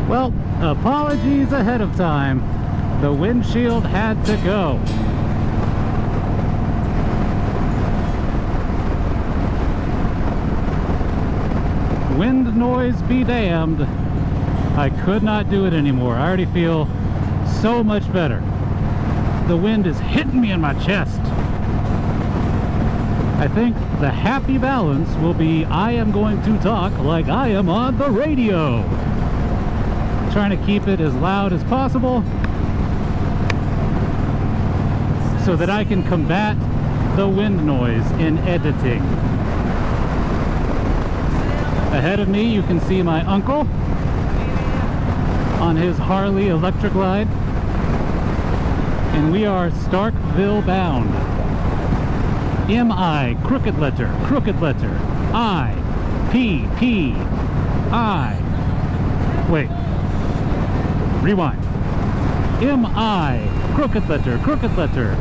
Well, apologies ahead of time. The windshield had to go. Wind noise be damned. I could not do it anymore. I already feel so much better. The wind is hitting me in my chest. I think the happy balance will be I am going to talk like I am on the radio. Trying to keep it as loud as possible so that I can combat the wind noise in editing. Ahead of me you can see my uncle on his Harley electric glide, and we are Starkville bound. M-I, crooked letter, I, P, P, I. Wait, rewind. M-I, crooked letter,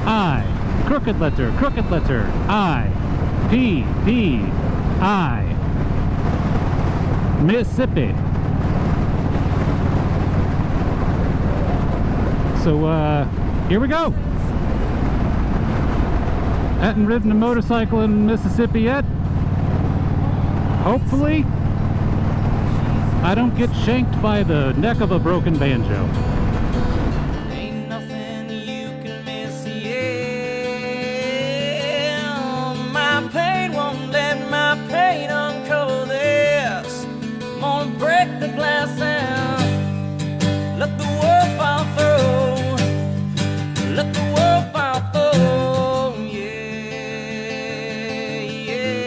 I, crooked letter, I, P, P, I. Mississippi. So, here we go. Hadn't ridden a motorcycle in Mississippi yet. Hopefully, I don't get shanked by the neck of a broken banjo. Ain't nothing you can miss, yeah. My pain won't let my pain uncover this. I'm gonna break the glass down, let the world fall through, let the world fall through, yeah, yeah.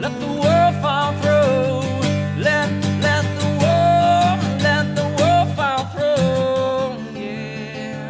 Let the world fall through, let the world fall through, yeah.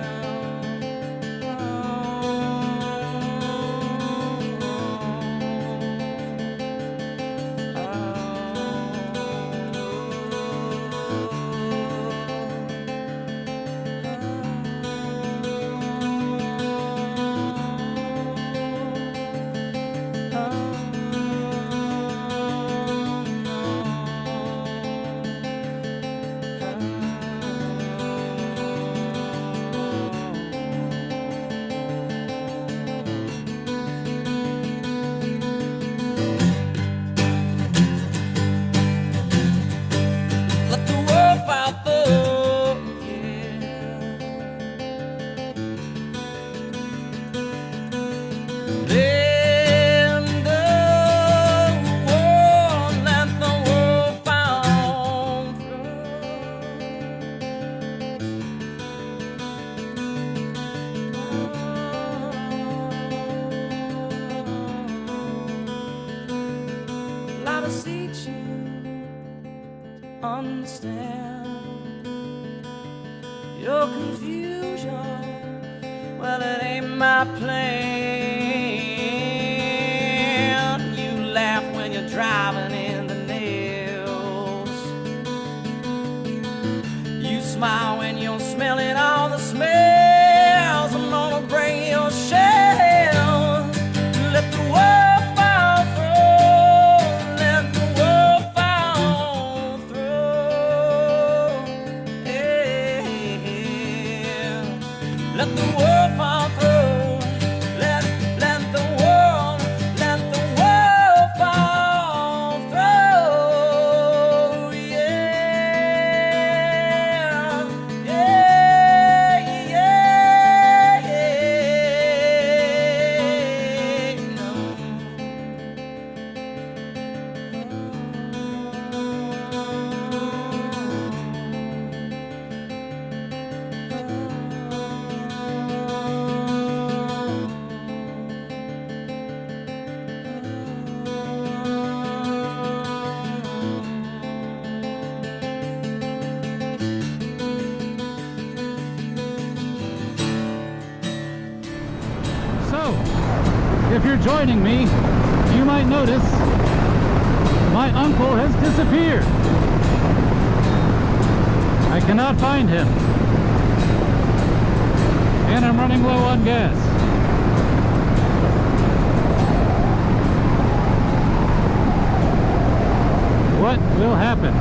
Let the world fall through, yeah. Let the world fall through. Lot of seats you understand your confusion. Well, it ain't my plan. You laugh when you're driving in the nails. You smile when you're smelling all the smells. I'm gonna bring your shell. Let the world fall through. Let the world fall through. Yeah. Let the world fall through. Let the world fall through. Yeah. Yeah, yeah, So, if you're joining me, you might notice my uncle has disappeared. I cannot find him. And I'm running low on gas. What will happen?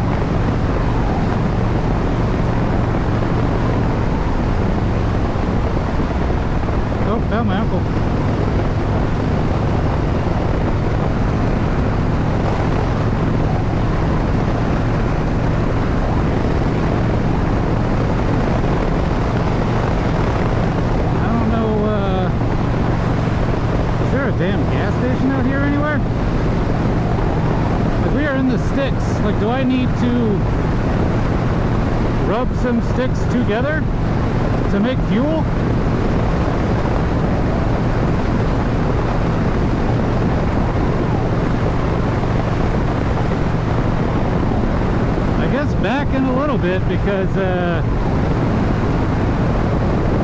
where in the sticks? Like, do I need to rub some sticks together to make fuel? I guess back in a little bit, because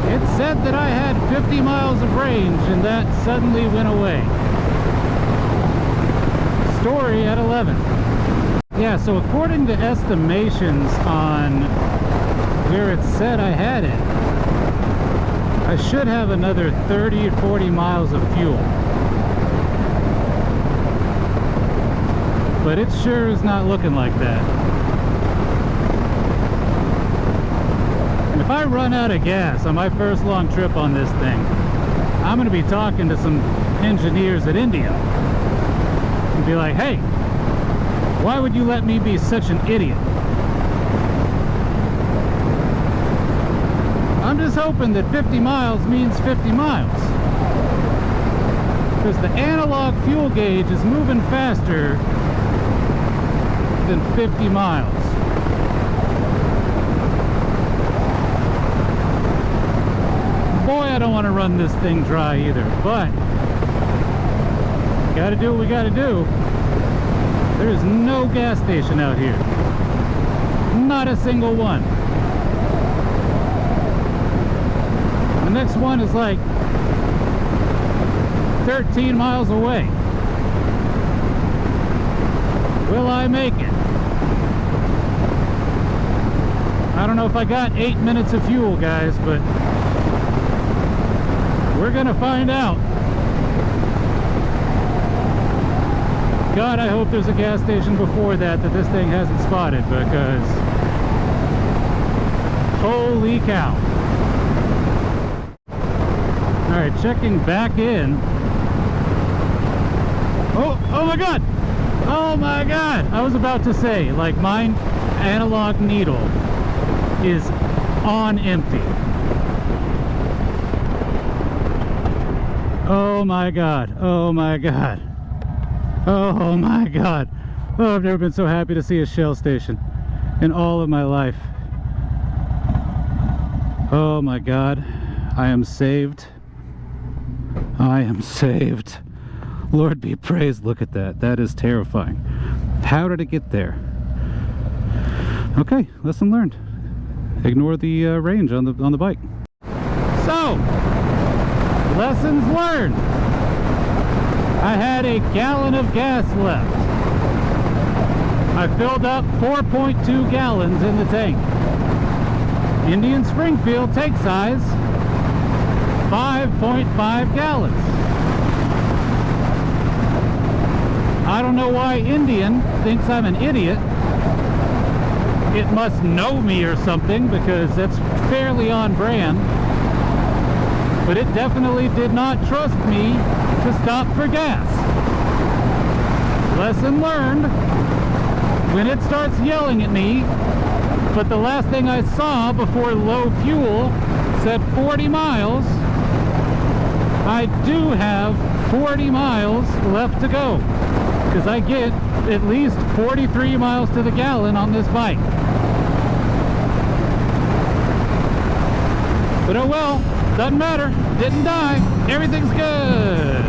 it said that I had 50 miles of range, and that suddenly went away. Story at 11. Yeah, so according to estimations on where it said I had it, I should have another 30 or 40 miles of fuel. But it sure is not looking like that. And if I run out of gas on my first long trip on this thing, I'm going to be talking to some engineers at India and be like, hey, why would you let me be such an idiot? I'm just hoping that 50 miles means 50 miles. Because the analog fuel gauge is moving faster than 50 miles. Boy, I don't want to run this thing dry either, but gotta do what we gotta do. There's no gas station out here. Not a single one. The next one is like 13 miles away. Will I make it? I don't know if I got 8 minutes of fuel, guys, but we're gonna find out. God, I hope there's a gas station before that this thing hasn't spotted, because holy cow. Alright, checking back in. Oh my god! Oh my god! I was about to say, like, my analog needle is on empty. Oh my god! Oh my god! Oh my god! Oh, I've never been so happy to see a Shell station in all of my life. Oh my god. I am saved. I am saved. Lord be praised. Look at that. That is terrifying. How did it get there? Okay, lesson learned. Ignore the range on the bike. So, lessons learned. I had a gallon of gas left. I filled up 4.2 gallons in the tank. Indian Springfield tank size, 5.5 gallons. I don't know why Indian thinks I'm an idiot. It must know me or something, because that's fairly on brand. But it definitely did not trust me to stop for gas. Lesson learned. When it starts yelling at me, but the last thing I saw before low fuel said 40 miles, I do have 40 miles left to go, because I get at least 43 miles to the gallon on this bike. But oh well, doesn't matter, didn't die, everything's good.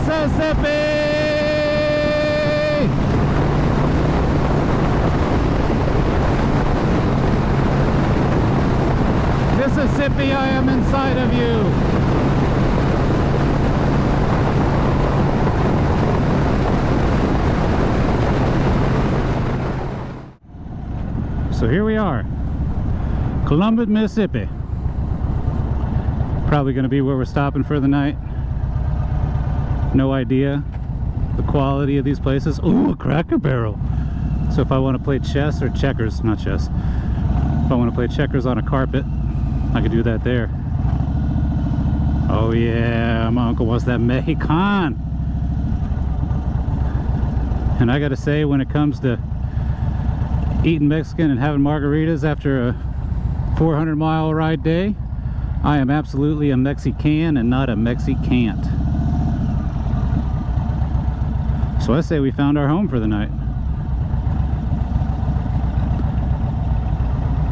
Mississippi! Mississippi, I am inside of you. So here we are, Columbus, Mississippi. Probably going to be where we're stopping for the night. No idea the quality of these places. Ooh, a Cracker Barrel. So if I want to play chess or checkers, not chess, if I want to play checkers on a carpet, I could do that there. Oh yeah, my uncle wants that Mexican. And I gotta say, when it comes to eating Mexican and having margaritas after a 400-mile ride day, I am absolutely a Mexican and not a Mexicant. So I say we found our home for the night.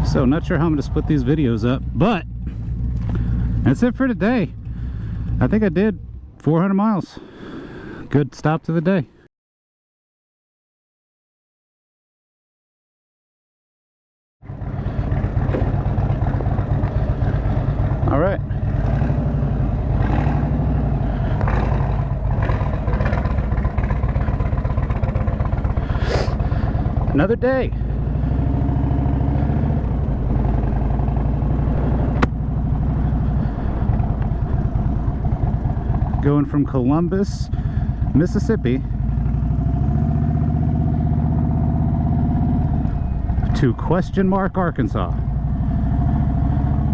So not sure how I'm going to split these videos up, but that's it for today. I think I did 400 miles. Good stop to the day. All right. Another day. Going from Columbus, Mississippi to Question Mark, Arkansas.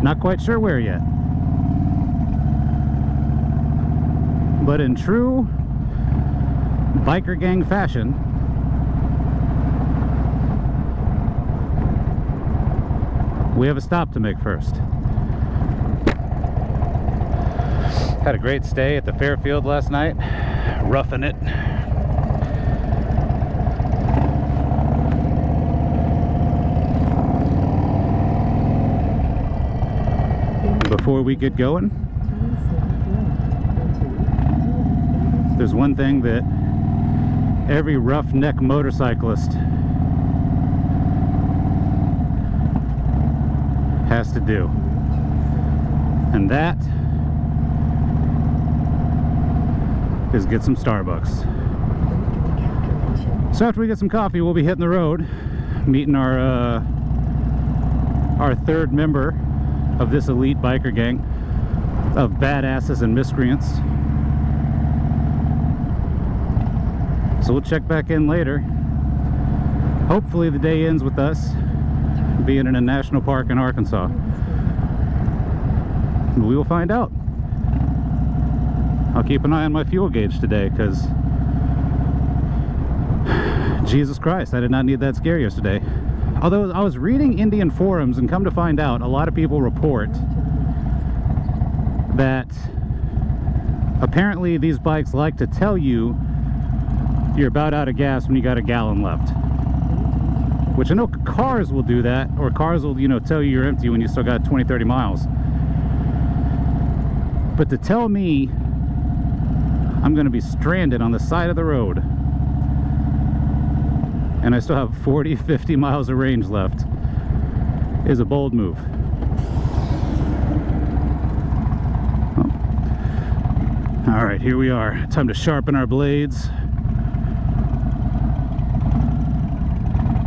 Not quite sure where yet. But in true biker gang fashion, we have a stop to make first. Had a great stay at the Fairfield last night, roughing it. Before we get going, there's one thing that every roughneck motorcyclist has to do, and that is get some Starbucks. So after we get some coffee, we'll be hitting the road, meeting our third member of this elite biker gang of badasses and miscreants. So we'll check back in later. Hopefully the day ends with us being in a national park in Arkansas. We will find out. I'll keep an eye on my fuel gauge today, because Jesus Christ, I did not need that scare yesterday. Although I was reading Indian forums, and come to find out, a lot of people report that apparently these bikes like to tell you you're about out of gas when you got a gallon left. Which I know cars will do that, or cars will, you know, tell you you're empty when you still got 20-30 miles. But to tell me I'm going to be stranded on the side of the road and I still have 40-50 miles of range left is a bold move. Oh. All right, here we are. Time to sharpen our blades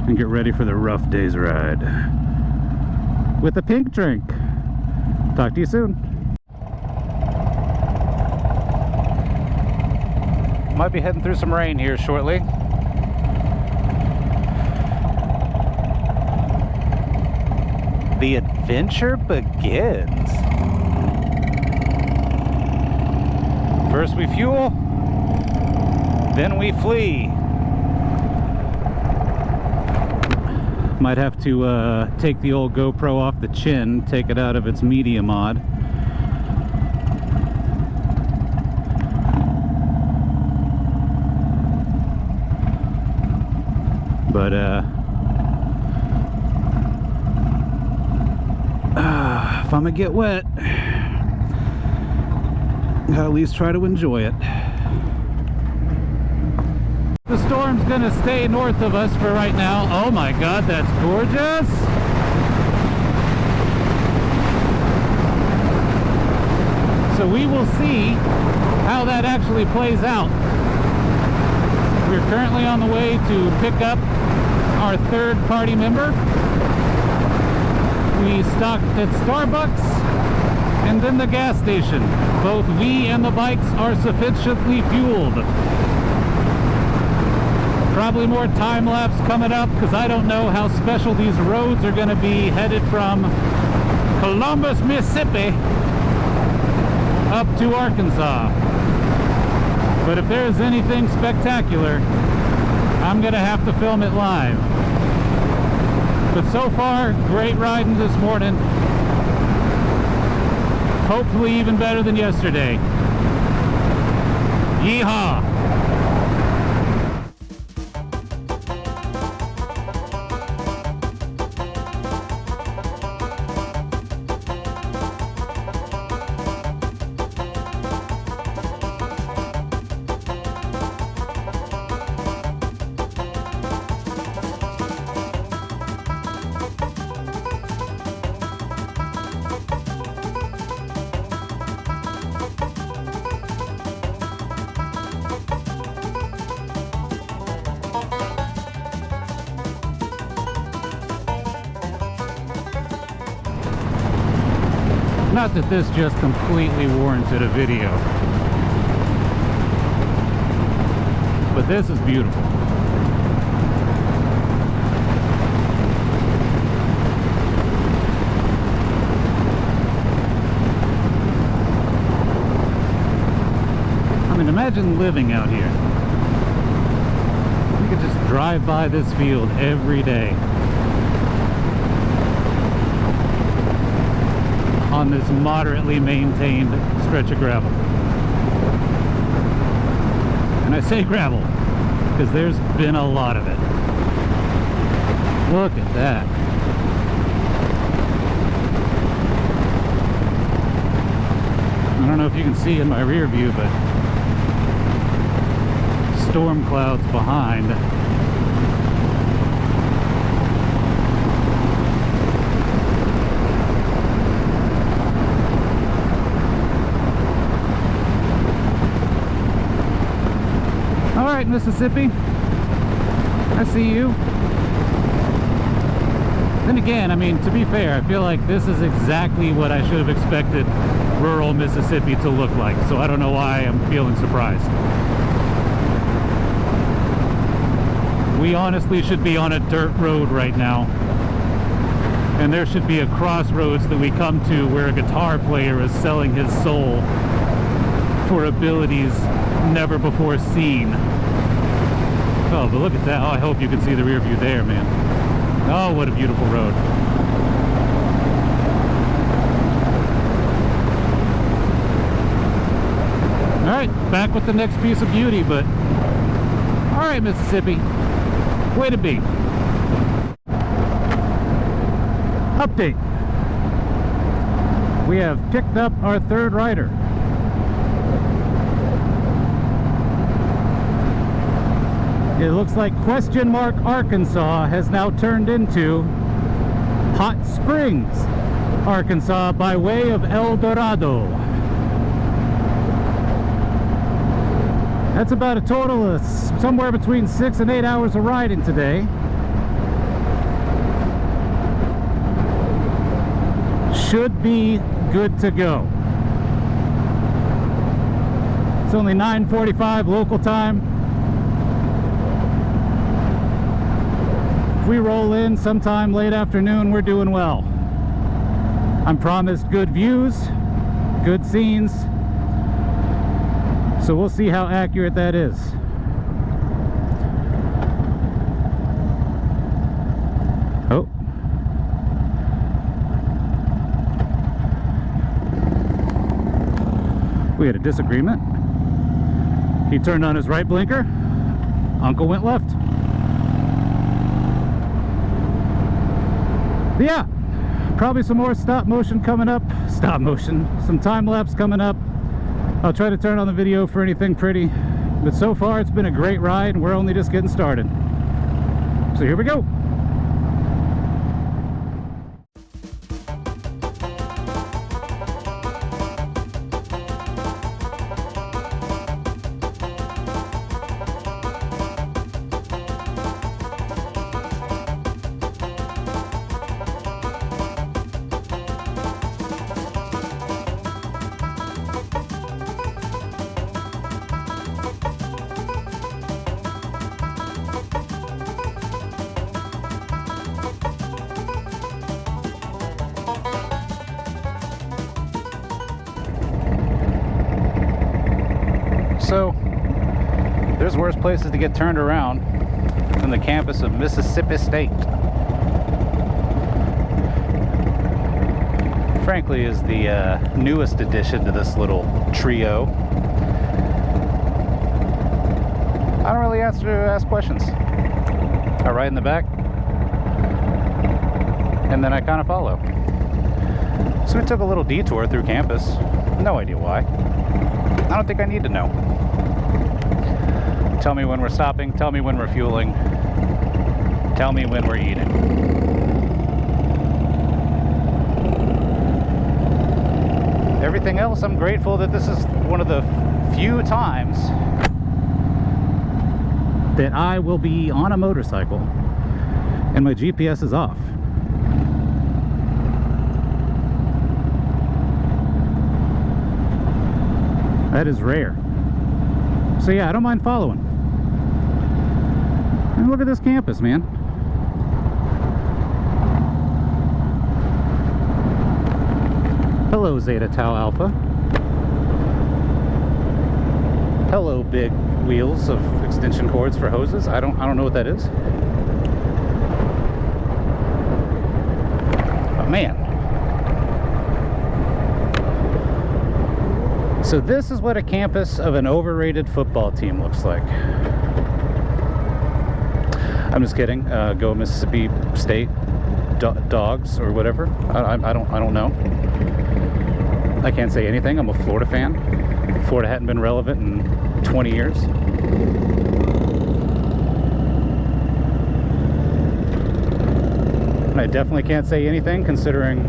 and get ready for the rough day's ride with a pink drink. Talk to you soon. Might be heading through some rain here shortly. The adventure begins. First we fuel, then we flee. Might have to take the old GoPro off the chin, take it out of its media mod. But if I'm gonna get wet, gotta at least try to enjoy it. The storm's gonna stay north of us for right now. Oh my God, that's gorgeous! So we will see how that actually plays out. We're currently on the way to pick up our third party member. We stopped at Starbucks and then the gas station. Both we and the bikes are sufficiently fueled. Probably more time lapse coming up because I don't know how special these roads are going to be headed from Columbus, Mississippi up to Arkansas. But if there's anything spectacular, I'm going to have to film it live. But so far, great riding this morning. Hopefully even better than yesterday. Yeehaw! Not that this just completely warranted a video, but this is beautiful. I mean, imagine living out here. You could just drive by this field every day. On this moderately maintained stretch of gravel. And I say gravel because there's been a lot of it. Look at that. I don't know if you can see in my rear view, but storm clouds behind. Alright, Mississippi, I see you. Then again, I mean, to be fair, I feel like this is exactly what I should have expected rural Mississippi to look like, so I don't know why I'm feeling surprised. We honestly should be on a dirt road right now, and there should be a crossroads that we come to where a guitar player is selling his soul for abilities never before seen. Oh, but look at that. Oh, I hope you can see the rear view there, man. Oh, what a beautiful road. Alright, back with the next piece of beauty, but alright, Mississippi. Way to be. Update. We have picked up our third rider. It looks like question mark Arkansas has now turned into Hot Springs, Arkansas, by way of El Dorado. That's about a total of somewhere between 6 and 8 hours of riding today. Should be good to go. It's only 9:45 local time. If we roll in sometime late afternoon, we're doing well. I'm promised good views, good scenes, so we'll see how accurate that is. Oh. We had a disagreement. He turned on his right blinker. Uncle went left. But yeah, probably some more stop motion coming up. Stop motion. Some time lapse coming up. I'll try to turn on the video for anything pretty. But so far it's been a great ride and we're only just getting started. So here we go. So, there's worse places to get turned around than the campus of Mississippi State. Frankly, is the newest addition to this little trio. I don't really ask questions. I ride in the back, and then I kind of follow. So we took a little detour through campus. No idea why. I don't think I need to know. Tell me when we're stopping, tell me when we're fueling, tell me when we're eating. Everything else, I'm grateful that this is one of the few times that I will be on a motorcycle and my GPS is off. That is rare. So yeah, I don't mind following. And look at this campus, man. Hello, Zeta Tau Alpha. Hello, big wheels of extension cords for hoses. I don't know what that is. But man. So this is what a campus of an overrated football team looks like. I'm just kidding. Go Mississippi State dogs or whatever. I don't know. I can't say anything. I'm a Florida fan. Florida hadn't been relevant in 20 years. And I definitely can't say anything considering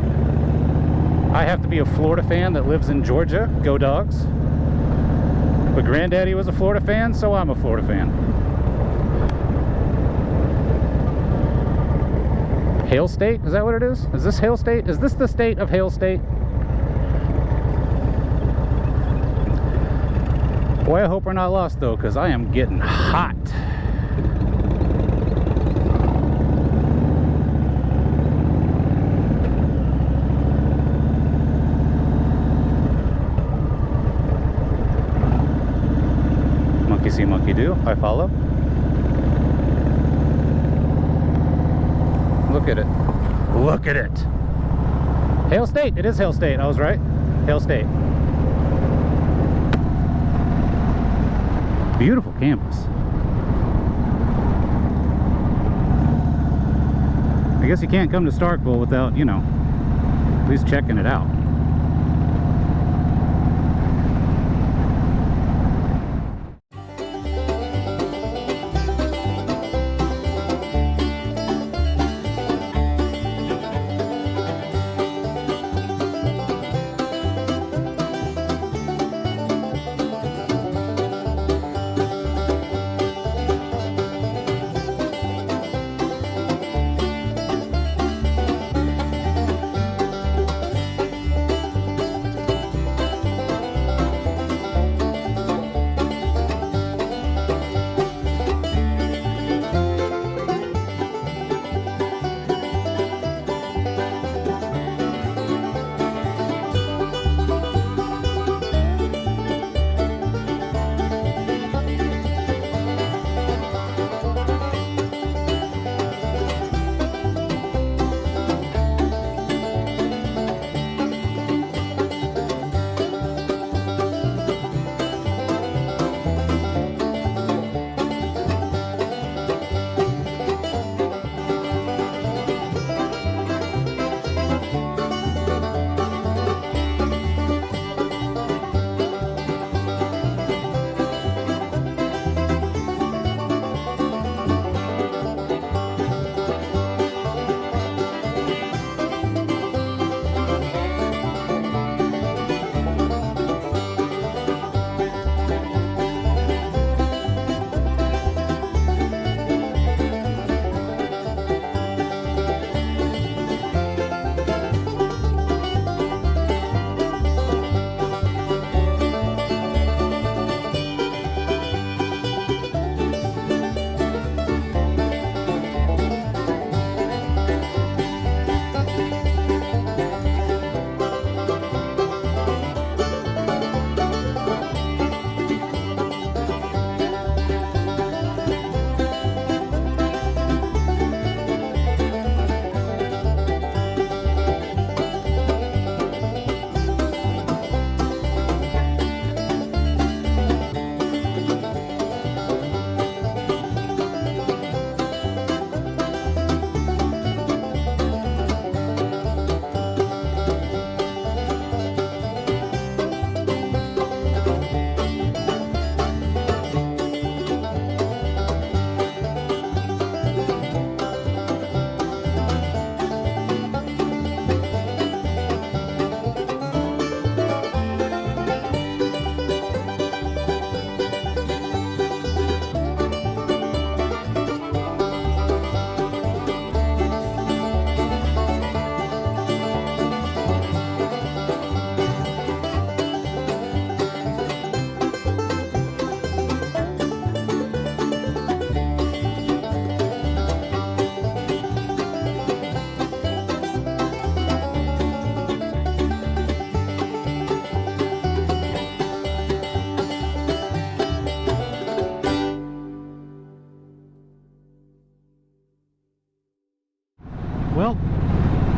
I have to be a Florida fan that lives in Georgia. Go Dogs. But Granddaddy was a Florida fan, so I'm a Florida fan. Hail State? Is that what it is? Is this Hail State? Is this the state of Hail State? Boy, I hope we're not lost though, because I am getting hot. Monkey see, monkey do. I follow. Look at it. Look at it. Hail State. It is Hail State. I was right. Hail State. Beautiful campus. I guess you can't come to Starkville without, you know, at least checking it out.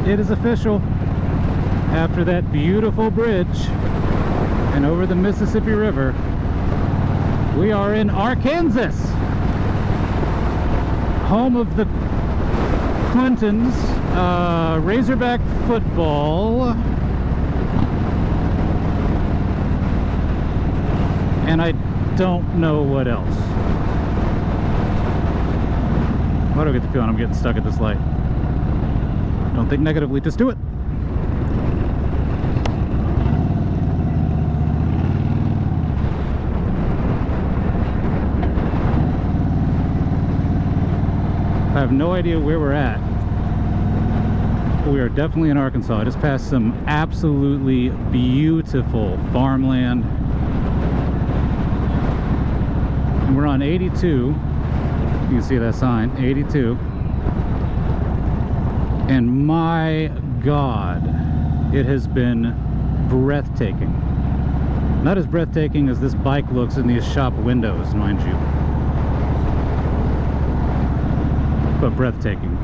it is official. After that beautiful bridge and over the Mississippi River, we are in Arkansas, home of the Clintons, Razorback football, and I don't know what else. Why do I get the feeling I'm getting stuck at this light? Don't think negatively, just do it. I have no idea where we're at. We are definitely in Arkansas. I just passed some absolutely beautiful farmland. And we're on 82. You can see that sign, 82. And my God, it has been breathtaking. Not as breathtaking as this bike looks in these shop windows, mind you. But breathtaking.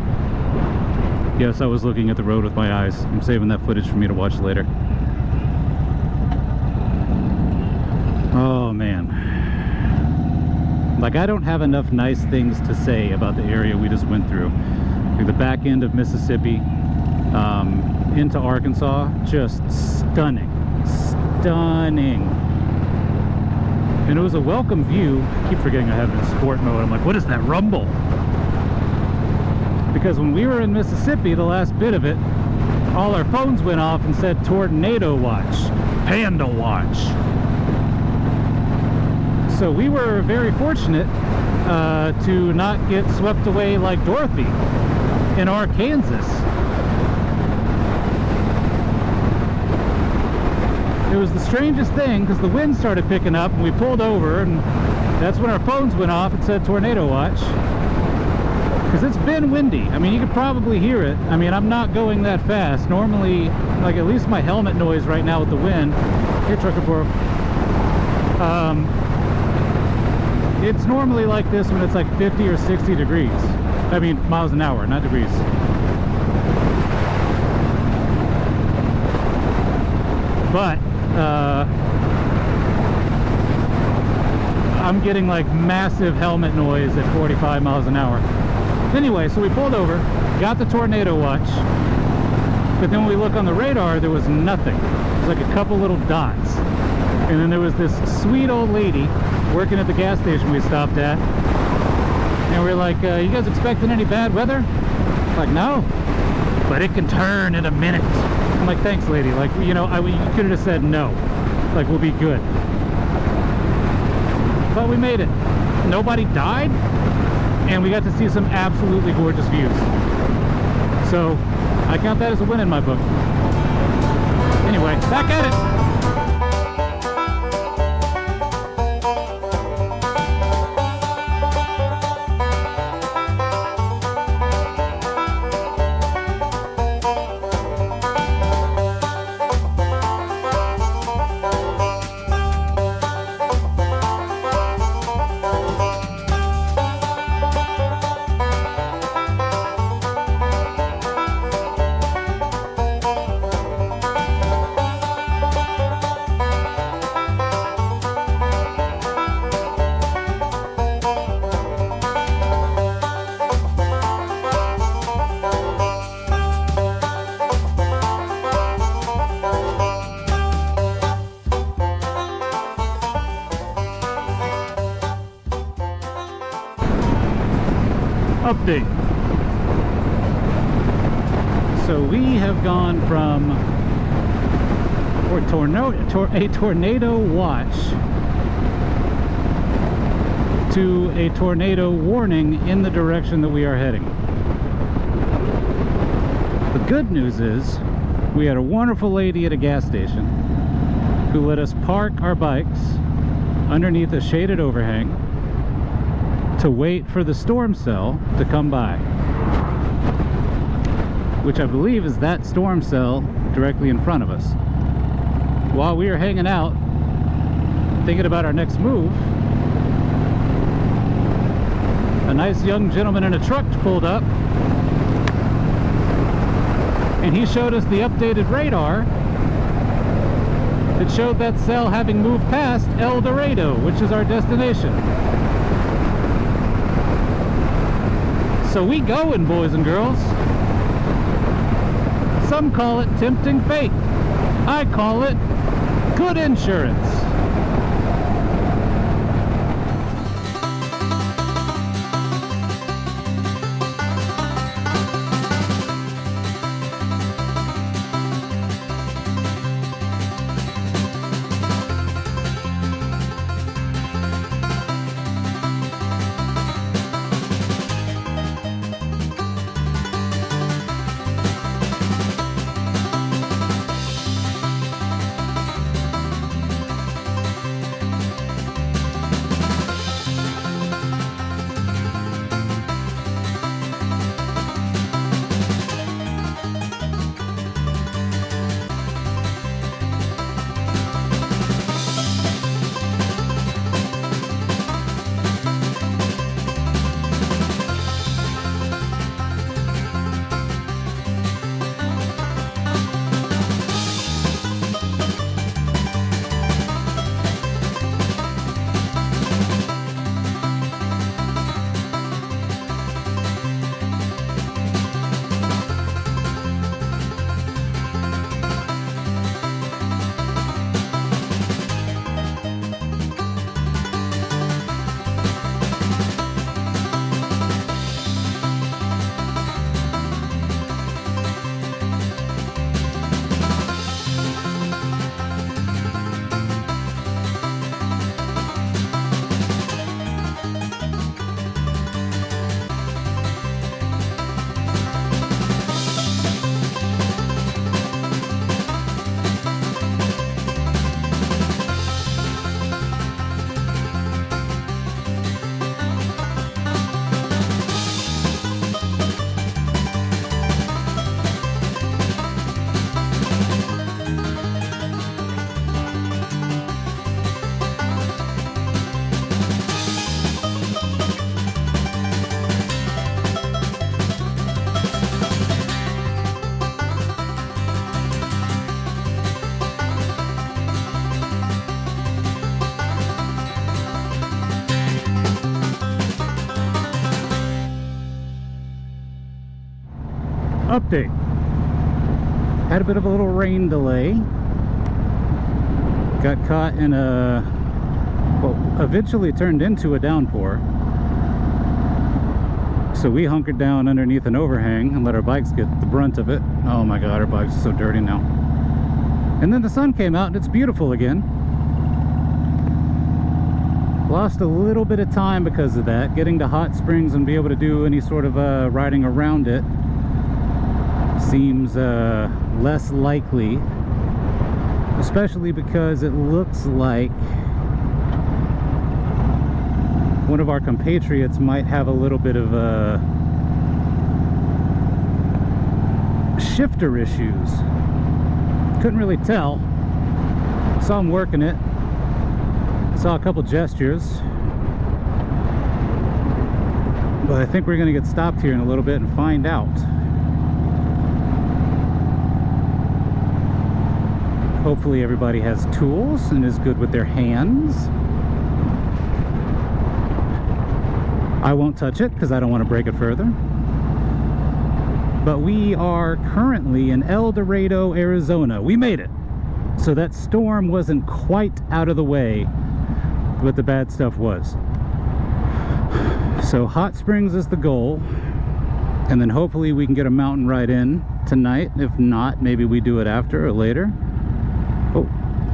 Yes, I was looking at the road with my eyes. I'm saving that footage for me to watch later. Oh man. Like, I don't have enough nice things to say about the area we just went through. Through the back end of Mississippi, into Arkansas. Just stunning. Stunning. And it was a welcome view. I keep forgetting I have it in sport mode. I'm like, what is that rumble? Because when we were in Mississippi, the last bit of it, all our phones went off and said tornado watch, panda watch. So we were very fortunate to not get swept away like Dorothy in Arkansas. It was the strangest thing because the wind started picking up and we pulled over, and that's when our phones went off and said tornado watch. Because it's been windy. I mean, you could probably hear it. I mean, I'm not going that fast. Normally, like, at least my helmet noise right now with the wind. Hey, trucker bro. It's normally like this when it's like 50 or 60 degrees. I mean, miles an hour, not degrees. But, I'm getting like massive helmet noise at 45 miles an hour. Anyway, so we pulled over, got the tornado watch, but then when we look on the radar, there was nothing. It was like a couple little dots. And then there was this sweet old lady working at the gas station we stopped at. And we were like, you guys expecting any bad weather? Like, no, but it can turn in a minute. I'm like, thanks, lady. Like, you know, you could have just said no. Like, we'll be good. But we made it. Nobody died. And we got to see some absolutely gorgeous views. So I count that as a win in my book. Anyway, back at it. Update. So we have gone from a tornado watch to a tornado warning in the direction that we are heading. The good news is we had a wonderful lady at a gas station who let us park our bikes underneath a shaded overhang to wait for the storm cell to come by, which I believe is that storm cell directly in front of us. While we were hanging out thinking about our next move, a nice young gentleman in a truck pulled up and he showed us the updated radar that showed that cell having moved past El Dorado, which is our destination. So we going, boys and girls. Some call it tempting fate. I call it good insurance. Update. Had a bit of a little rain delay. Got caught in a, well, eventually turned into a downpour. So we hunkered down underneath an overhang and let our bikes get the brunt of it. Oh my god, our bikes are so dirty now. And then the sun came out and it's beautiful again. Lost a little bit of time because of that. Getting to Hot Springs and be able to do any sort of riding around it seems less likely, especially because it looks like one of our compatriots might have a little bit of shifter issues. Couldn't really tell. Saw him working it. Saw a couple gestures. But I think we're going to get stopped here in a little bit and find out. Hopefully everybody has tools and is good with their hands. I won't touch it because I don't want to break it further. But we are currently in El Dorado, Arizona. We made it. So that storm wasn't quite out of the way what the bad stuff was. So Hot Springs is the goal. And then hopefully we can get a mountain ride in tonight. If not, maybe we do it after or later.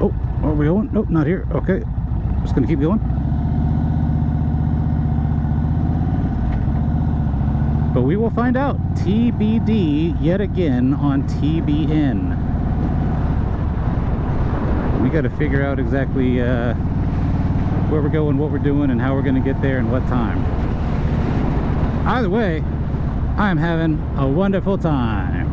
Oh, are we going? Nope, not here. Okay, just gonna keep going. But we will find out. TBD yet again on TBN. We got to figure out exactly where we're going, what we're doing, and how we're gonna get there and what time. Either way, I'm having a wonderful time.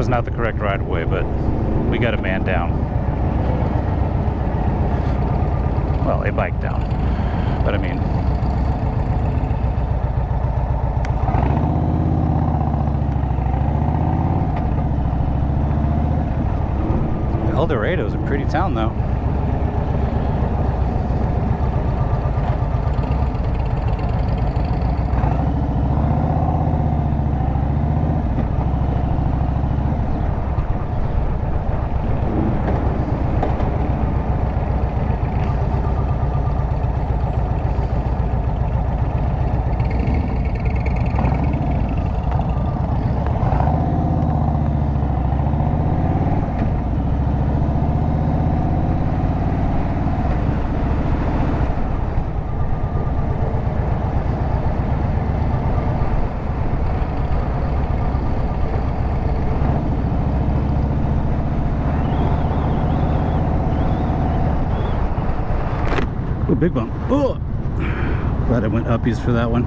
was not the correct right of way, but we got a man down. Well, a bike down. But I mean, El Dorado's a pretty town, though. Ooh, big bump. Oh, glad I went uppies for that one.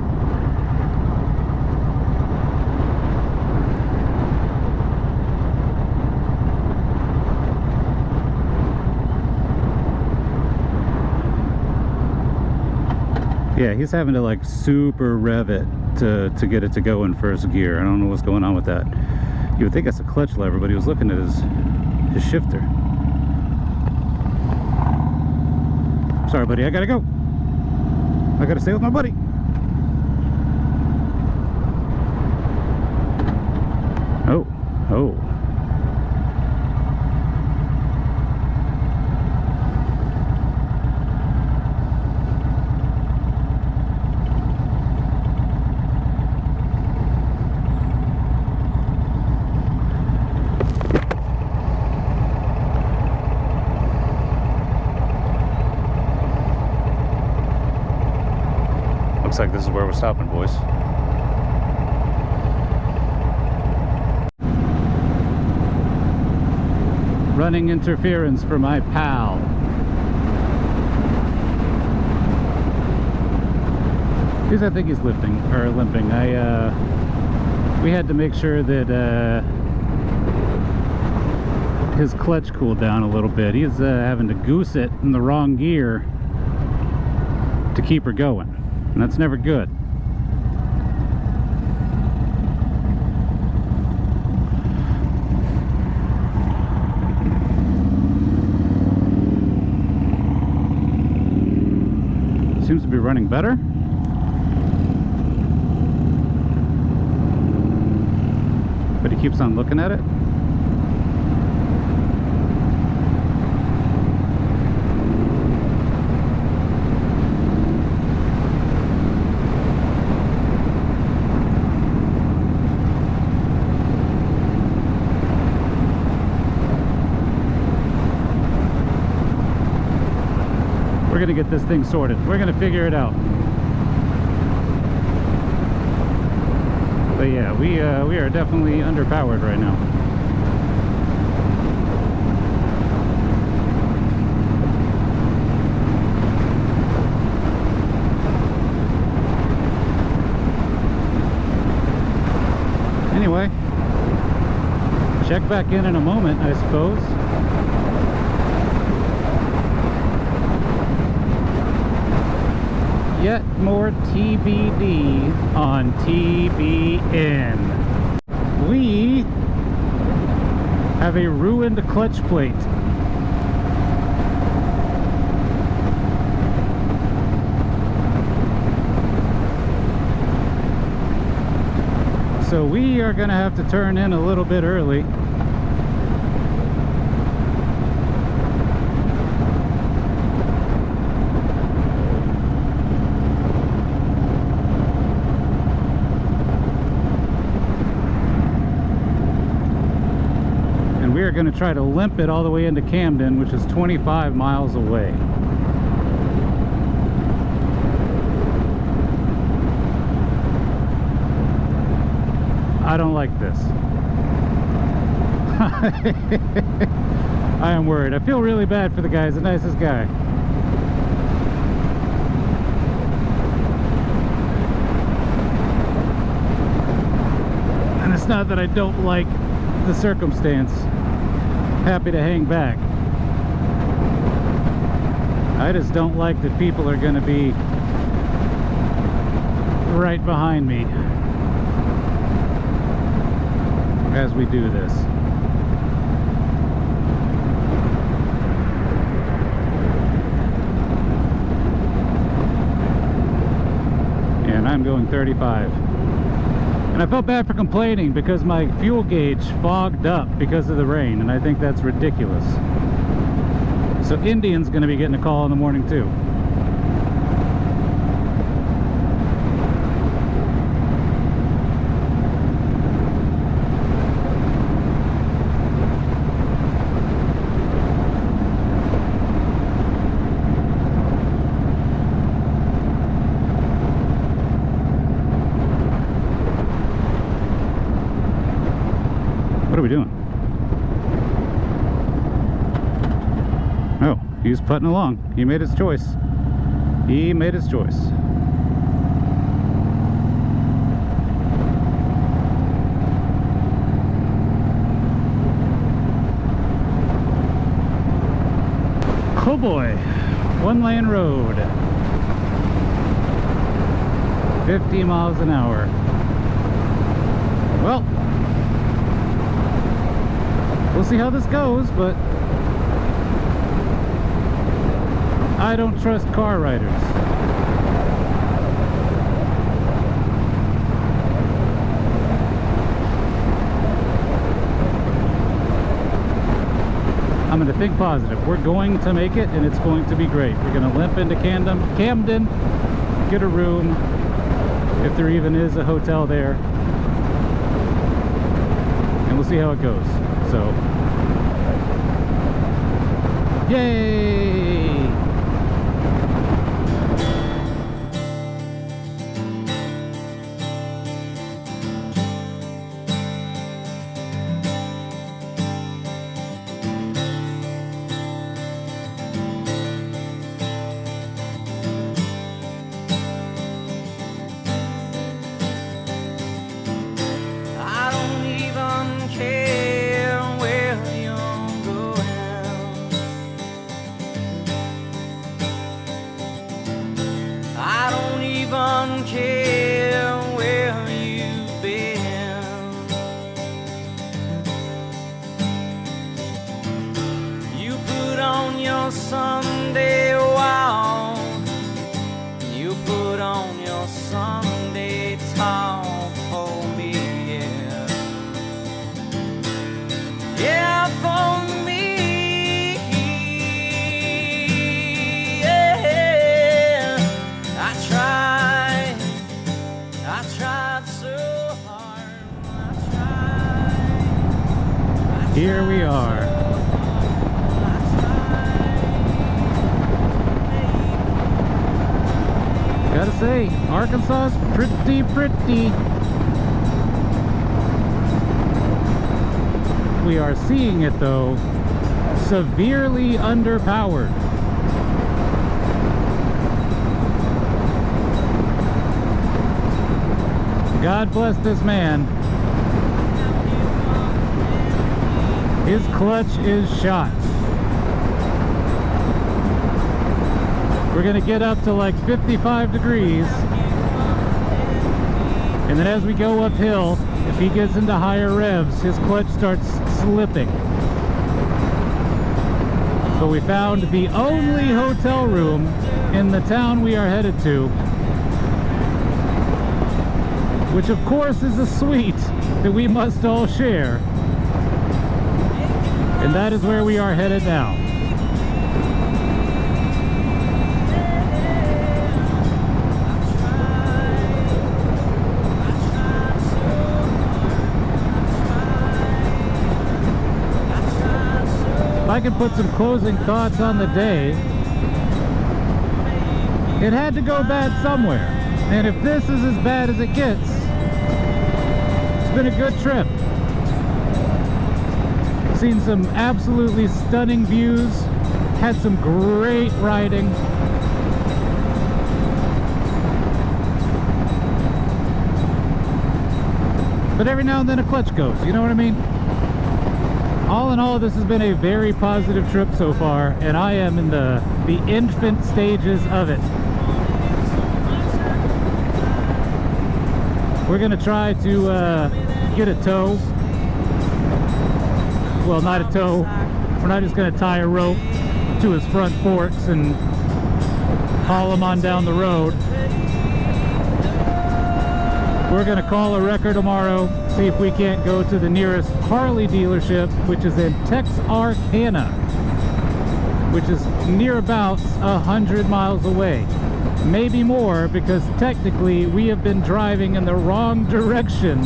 Yeah, he's having to like super rev it to get it to go in first gear. I don't know what's going on with that. You would think that's a clutch lever, but he was looking at his shifter. Sorry, buddy, I gotta go. I gotta stay with my buddy. Oh, oh. Looks like this is where we're stopping, boys. Running interference for my pal. I think he's lifting or limping. We had to make sure that his clutch cooled down a little bit. He's having to goose it in the wrong gear to keep her going. And that's never good. Seems to be running better. But he keeps on looking at it. We're gonna get this thing sorted. We're gonna figure it out. But yeah, we are definitely underpowered right now. Anyway, check back in a moment, I suppose. Yet more TBD on TBN. We have a ruined clutch plate. So we are going to have to turn in a little bit early. We are going to try to limp it all the way into Camden, which is 25 miles away. I don't like this. I am worried. I feel really bad for the guy. He's the nicest guy. And it's not that I don't like the circumstance, happy to hang back. I just don't like that people are going to be right behind me as we do this. And I'm going 35. And I felt bad for complaining because my fuel gauge fogged up because of the rain, and I think that's ridiculous. So Indian's going to be getting a call in the morning too. What are we doing? Oh, he's putting along. He made his choice. He made his choice. Oh boy, one-lane road. 50 miles an hour. Well, we'll see how this goes, but I don't trust car riders. I'm going to think positive. We're going to make it, and it's going to be great. We're going to limp into Camden, get a room, if there even is a hotel there, and we'll see how it goes. So, yay! I don't even care where you're going. I don't even care where you've been. You put on your Sunday walk, you put on your Sunday talk for me, yeah. Yeah, for me, yeah. I tried so hard. Here we are. Gotta say, Arkansas is pretty. We are seeing it though, severely underpowered. God bless this man. His clutch is shot. We're gonna get up to like 55 degrees, and then as we go uphill, if he gets into higher revs, his clutch starts slipping. But we found the only hotel room in the town we are headed to, which of course is a suite that we must all share. And that is where we are headed now. If I could put some closing thoughts on the day, it had to go bad somewhere. And if this is as bad as it gets, it's been a good trip. Seen some absolutely stunning views, had some great riding. But every now and then a clutch goes, you know what I mean? All in all, this has been a very positive trip so far, and I am in the infant stages of it. We're gonna try to get a tow. Well, not a tow. We're not just gonna tie a rope to his front forks and haul him on down the road. We're gonna call a wrecker tomorrow, see if we can't go to the nearest Harley dealership, which is in Texarkana, which is near about 100 miles away. Maybe more, because technically we have been driving in the wrong direction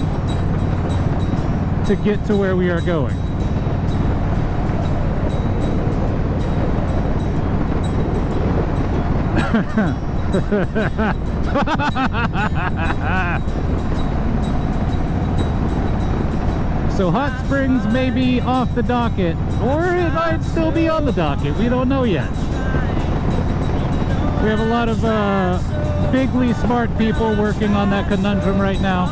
to get to where we are going. So Hot Springs may be off the docket, or it might still be on the docket. We don't know yet. We have a lot of bigly smart people working on that conundrum right now.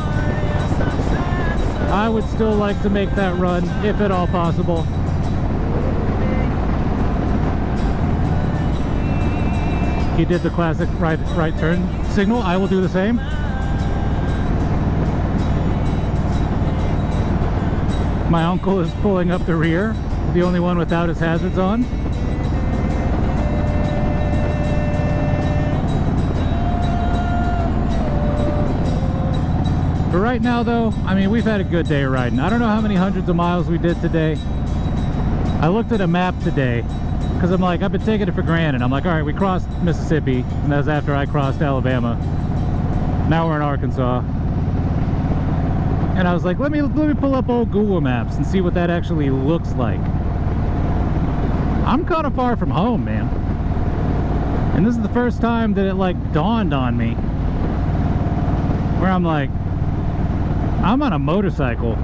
I would still like to make that run, if at all possible. He did the classic right turn signal. I will do the same. My uncle is pulling up the rear, the only one without his hazards on. But right now though, I mean, we've had a good day riding. I don't know how many hundreds of miles we did today. I looked at a map today because I'm like, I've been taking it for granted. I'm like, all right, we crossed Mississippi, and that was after I crossed Alabama. Now we're in Arkansas. And I was like, let me pull up old Google Maps and see what that actually looks like. I'm kind of far from home, man. And this is the first time that it like dawned on me, where I'm like, I'm on a motorcycle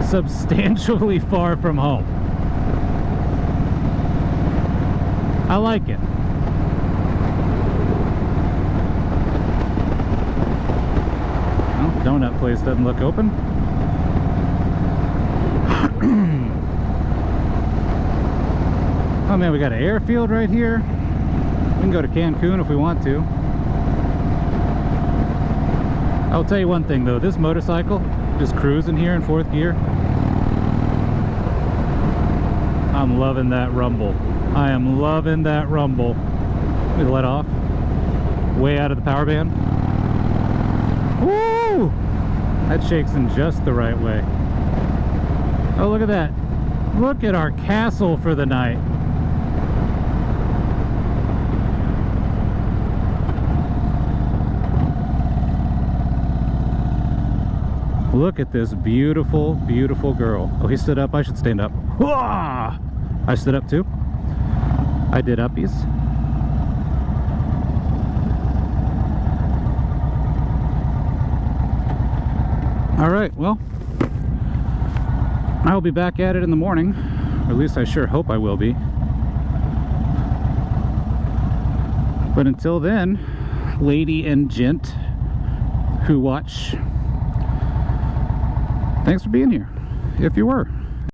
substantially far from home. I like it. Well, donut place doesn't look open. Oh man, we got an airfield right here. We can go to Cancun if we want to. I'll tell you one thing though, this motorcycle, just cruising here in 4th gear, I'm loving that rumble. I am loving that rumble. Let me let off. Way out of the power band. Woo! That shakes in just the right way. Oh, look at that. Look at our castle for the night. Look at this beautiful, beautiful girl. Oh, he stood up. I should stand up. Whoa! I stood up too. I did uppies. All right, well, I'll be back at it in the morning, or at least I sure hope I will be. But until then, lady and gent who watch, thanks for being here, if you were.